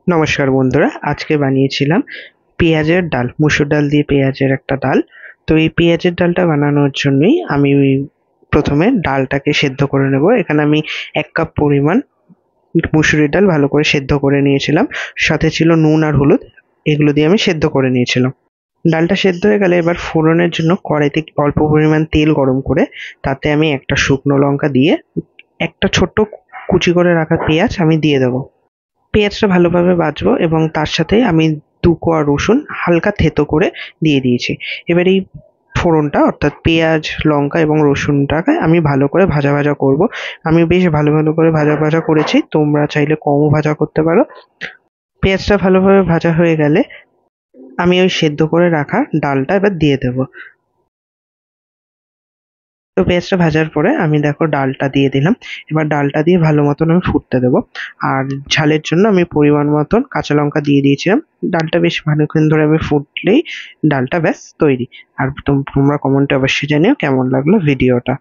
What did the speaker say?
নমস্কার বন্ধুরা, আজকে বানিয়েছিলাম পেঁয়াজের ডাল, মুসুর ডাল দিয়ে পেঁয়াজের একটা ডাল। তো এই পেঁয়াজের ডালটা বানানোর জন্যই আমি প্রথমে ডালটাকে সেদ্ধ করে নেব। এখানে আমি 1 কাপ পরিমাণ মুসুরির ডাল ভালো করে সেদ্ধ করে নিয়েছিলাম। সাথে ছিল নুন আর হলুদ, এগুলো দিয়ে আমি সেদ্ধ করে নিয়েছিলাম। ডালটা সেদ্ধ হয়ে গেলে এবার ফোড়নের জন্য কড়াইতে অল্প পরিমাণ তেল গরম করে তাতে আমি একটা শুকনো লঙ্কা দিয়ে একটা ছোট্ট কুচি করে রাখা পেঁয়াজ আমি দিয়ে দেবো। পেঁয়াজটা ভালোভাবে ভাজবো এবং তার সাথে আমি 2 কোয়া রসুন হালকা থেতো করে দিয়ে দিয়েছি। এবার এই ফোড়নটা অর্থাৎ পেঁয়াজ, লঙ্কা এবং রসুনটাকে আমি ভালো করে ভাজা ভাজা করব। আমি বেশ ভালো ভালো করে ভাজা ভাজা করেছি, তোমরা চাইলে কমও ভাজা করতে পারো। পেঁয়াজটা ভালোভাবে ভাজা হয়ে গেলে আমি ওই সেদ্ধ করে রাখা ডালটা এবার দিয়ে দেবো। তো পেঁয়াজটা ভাজার পরে আমি দেখো ডালটা দিয়ে দিলাম। এবার ডালটা দিয়ে ভালো মতন আমি ফুটতে দেবো। আর ঝালের জন্য আমি পরিমাণ মতন কাঁচা লঙ্কা দিয়ে দিয়েছিলাম। ডালটা বেশ ভালোক্ষণ ধরে আমি ফুটলেই ডালটা ব্যাস তৈরি। আর তোমরা কমেন্টে অবশ্যই জানিও কেমন লাগলো ভিডিওটা।